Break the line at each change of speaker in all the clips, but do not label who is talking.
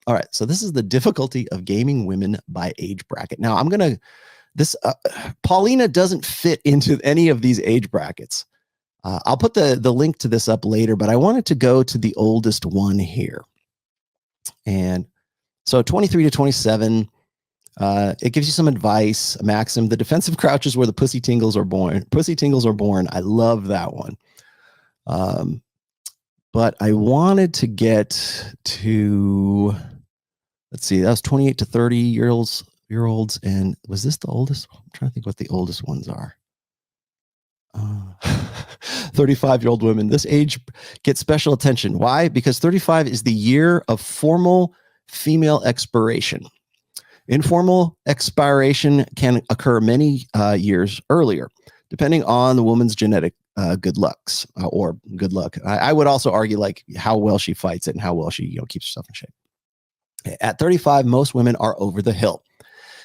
All right. So this is the difficulty of gaming women by age bracket. Now Paulina doesn't fit into any of these age brackets. I'll put the link to this up later, but I wanted to go to the oldest one here. And so 23 to 27, it gives you some advice, a maxim. The defensive crouch is where the pussy tingles are born. Pussy tingles are born. I love that one. But I wanted to get to, let's see, that was 28 to 30 year olds. And was this the oldest? I'm trying to think what the oldest ones are. 35-year-old women. This age gets special attention. Why? Because 35 is the year of formal female expiration. Informal expiration can occur many years earlier, depending on the woman's genetic good looks or good luck. I would also argue like how well she fights it and how well she keeps herself in shape. At 35, most women are over the hill.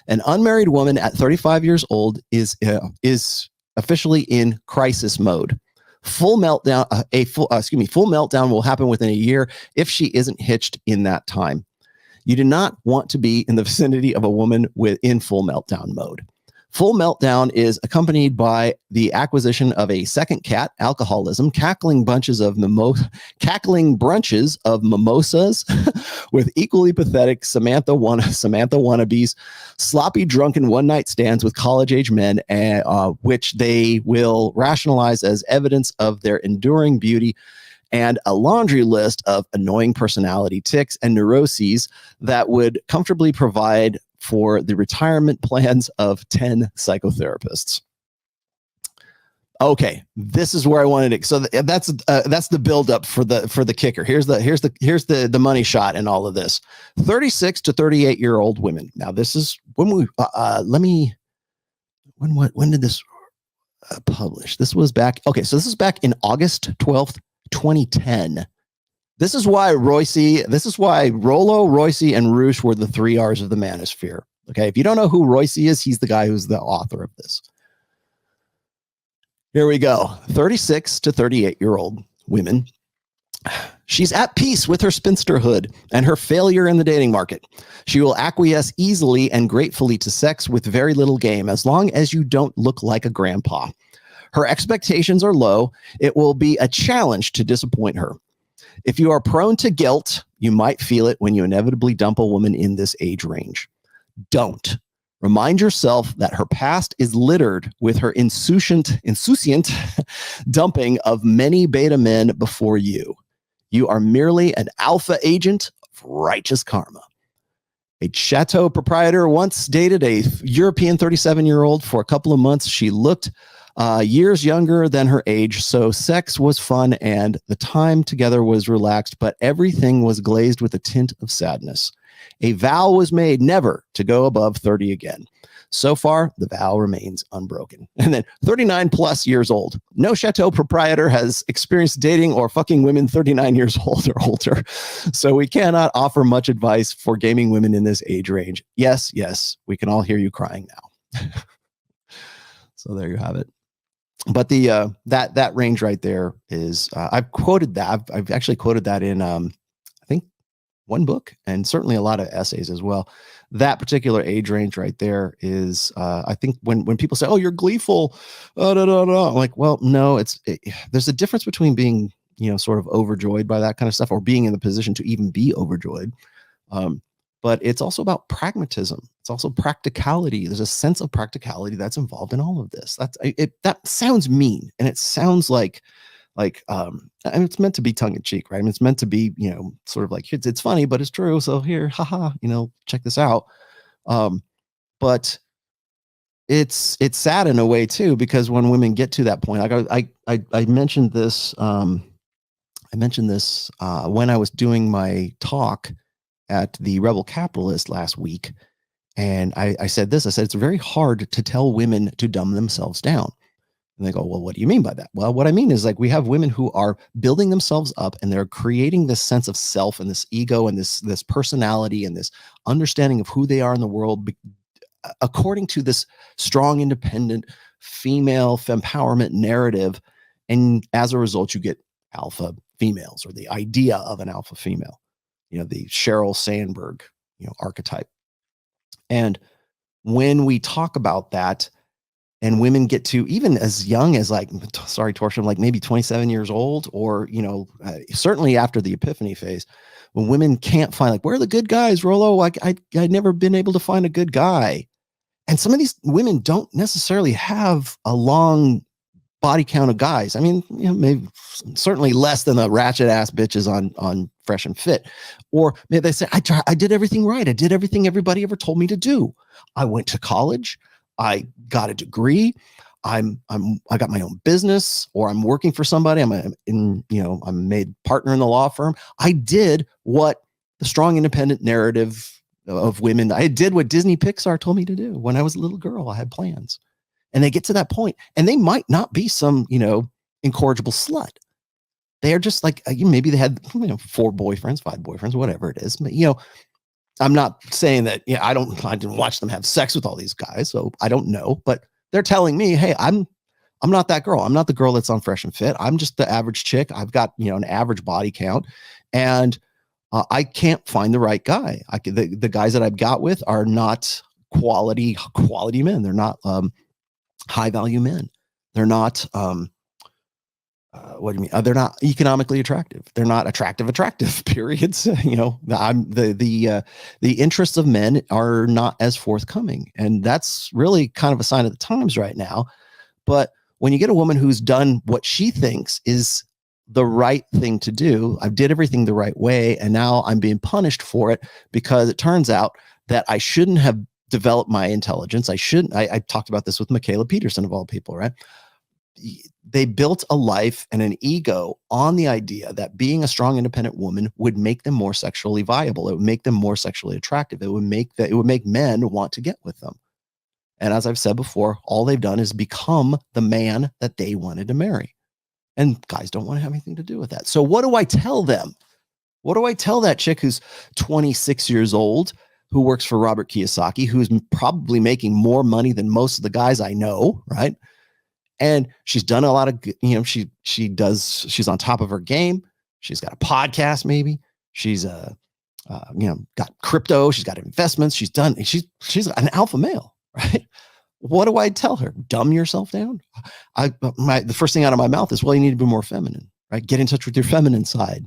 An unmarried woman at 35 years old is officially in crisis mode. Full meltdown will happen within a year if she isn't hitched in that time. You do not want to be in the vicinity of a woman in full meltdown mode. Full meltdown is accompanied by the acquisition of a second cat, alcoholism, cackling brunches of mimosas with equally pathetic Samantha wannabes, sloppy drunken one-night stands with college-age men, which they will rationalize as evidence of their enduring beauty, and a laundry list of annoying personality tics and neuroses that would comfortably provide for the retirement plans of 10 psychotherapists. Okay, this is where I wanted to. So that's the buildup for the kicker. Here's the money shot in all of this. 36 to 38-year-old women. Now this is when when did this publish? This was back. Okay, so this is back in August 12th, 2010. This is why Rollo, Royce, and Roosh were the 3 R's of the manosphere. Okay, if you don't know who Royce is, he's the guy who's the author of this. Here we go. 36 to 38-year-old women. She's at peace with her spinsterhood and her failure in the dating market. She will acquiesce easily and gratefully to sex with very little game, as long as you don't look like a grandpa. Her expectations are low. It will be a challenge to disappoint her. If you are prone to guilt, you might feel it when you inevitably dump a woman in this age range. Don't. Remind yourself that her past is littered with her insouciant dumping of many beta men before you. You are merely an alpha agent of righteous karma. A chateau proprietor once dated a European 37-year-old for a couple of months. She looked years younger than her age, so sex was fun and the time together was relaxed, but everything was glazed with a tint of sadness. A vow was made never to go above 30 again. So far, the vow remains unbroken. And then 39 plus years old. No chateau proprietor has experienced dating or fucking women 39 years old or older. So we cannot offer much advice for gaming women in this age range. Yes, we can all hear you crying now. So there you have it. But the that range right there is I've quoted that. I've actually quoted that in I think one book and certainly a lot of essays as well. That particular age range right there is I think when people say, "Oh, you're gleeful," I'm like, well, no, there's a difference between being sort of overjoyed by that kind of stuff or being in the position to even be overjoyed. But it's also about pragmatism. It's also practicality. There's a sense of practicality that's involved in all of this. That sounds mean, and it sounds like it's meant to be tongue in cheek, right? I mean, it's meant to be, sort of like it's funny, but it's true. So here, haha, check this out. But it's sad in a way too, because when women get to that point, like I mentioned this. I mentioned this when I was doing my talk at the Rebel Capitalist last week. And I said this, it's very hard to tell women to dumb themselves down. And they go, well, what do you mean by that? Well, what I mean is like we have women who are building themselves up and they're creating this sense of self and this ego and this personality and this understanding of who they are in the world according to this strong, independent female fempowerment narrative. And as a result, you get alpha females or the idea of an alpha female. the Sheryl Sandberg, archetype. And when we talk about that, and women get to even as young as Torsion, like maybe 27 years old, or, certainly after the epiphany phase, when women can't find, like, where are the good guys, Rollo? I'd never been able to find a good guy. And some of these women don't necessarily have a long body count of guys. I mean, maybe certainly less than the ratchet ass bitches on Fresh and Fit. Or maybe they say, I did everything right. I did everything everybody ever told me to do. I went to college. I got a degree. I got my own business, or I'm working for somebody. I'm a made partner in the law firm. I did what the strong independent narrative of women. I did what Disney Pixar told me to do when I was a little girl. I had plans. And they get to that point, and they might not be some, incorrigible slut. They are just like, maybe they had, 4 boyfriends, 5 boyfriends, whatever it is. But, I'm not saying that, I didn't watch them have sex with all these guys, so I don't know, but they're telling me, hey, I'm not that girl. I'm not the girl that's on Fresh and Fit. I'm just the average chick. I've got, an average body count, and I can't find the right guy. The guys that I've got with are not quality men. They're not high value men. They're not what do you mean? They're not economically attractive. They're not attractive periods. The interests of men are not as forthcoming. And that's really kind of a sign of the times right now. But when you get a woman who's done what she thinks is the right thing to do, I did everything the right way, and now I'm being punished for it because it turns out that I shouldn't have developed my intelligence. I talked about this with Michaela Peterson, of all people, right? They built a life and an ego on the idea that being a strong, independent woman would make them more sexually viable. It would make them more sexually attractive. It would make men want to get with them. And as I've said before, all they've done is become the man that they wanted to marry. And guys don't want to have anything to do with that. So what do I tell them? What do I tell that chick who's 26 years old, who works for Robert Kiyosaki, who's probably making more money than most of the guys I know, right? And she's done a lot of, she's on top of her game. She's got a podcast, maybe. She's got crypto. She's got investments. She's an alpha male, right? What do I tell her? Dumb yourself down. The first thing out of my mouth is, well, you need to be more feminine, right? Get in touch with your feminine side,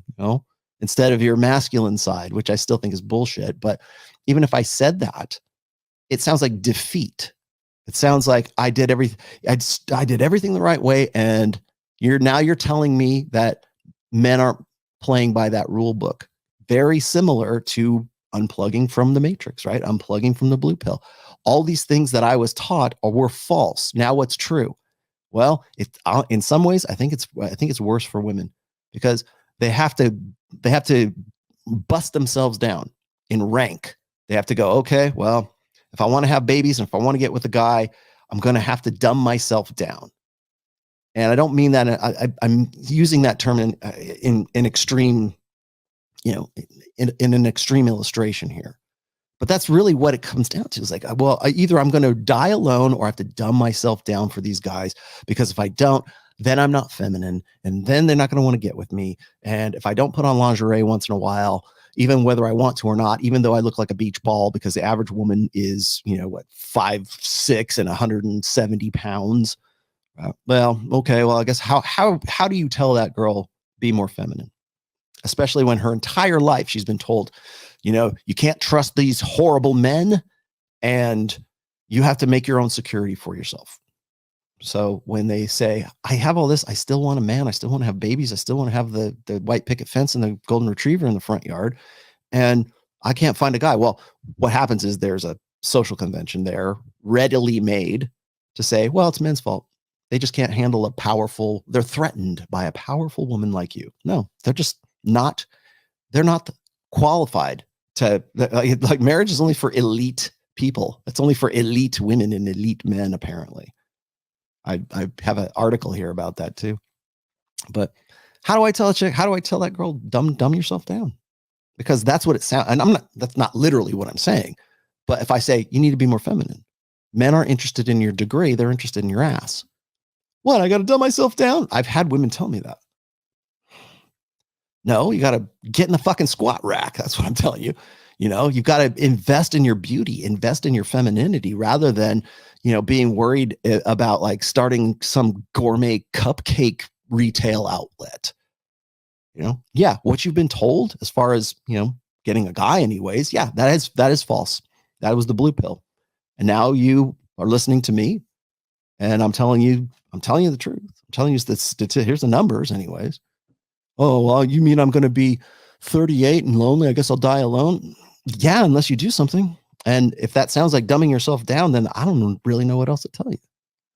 instead of your masculine side, which I still think is bullshit. But even if I said that, it sounds like defeat. It sounds like I did everything the right way, and you're telling me that men aren't playing by that rule book. Very similar to unplugging from the matrix, right? Unplugging from the blue pill. All these things that I was taught were false. Now what's true? Well, in some ways, I think it's worse for women, because they have to bust themselves down in rank. They have to go, okay, well, if I want to have babies and if I want to get with a guy, I'm going to have to dumb myself down. And I don't mean that. I'm using that term in extreme, in an extreme illustration here. But that's really what it comes down to. It's like, well, either I'm going to die alone or I have to dumb myself down for these guys, because if I don't, then I'm not feminine, and then they're not going to want to get with me. And if I don't put on lingerie once in a while, even whether I want to or not, even though I look like a beach ball, because the average woman is, 5'6" and 170 pounds. Well, okay. Well, I guess how do you tell that girl be more feminine? Especially when her entire life she's been told, you can't trust these horrible men, and you have to make your own security for yourself. So when they say, I have all this, I still want a man, I still want to have babies, I still want to have the white picket fence and the golden retriever in the front yard, and I can't find a guy. Well, what happens is there's a social convention there readily made to say, well, it's men's fault. They just can't handle they're threatened by a powerful woman like you. No, they're not qualified to, like, marriage is only for elite people. It's only for elite women and elite men, apparently. I have an article here about that too. But how do I tell a chick? How do I tell that girl, dumb yourself down? Because that's what it sounds. And that's not literally what I'm saying. But if I say you need to be more feminine, men aren't interested in your degree. They're interested in your ass. What? I got to dumb myself down? I've had women tell me that. No, you got to get in the fucking squat rack. That's what I'm telling you. You've got to invest in your beauty, invest in your femininity rather than, being worried about like starting some gourmet cupcake retail outlet. Yeah, what you've been told as far as, getting a guy anyways. Yeah, that is false. That was the blue pill. And now you are listening to me and I'm telling you the truth. I'm telling you this. Here's the numbers anyways. Oh, well, you mean I'm going to be 38 and lonely? I guess I'll die alone. Yeah, unless you do something. And if that sounds like dumbing yourself down, then I don't really know what else to tell you.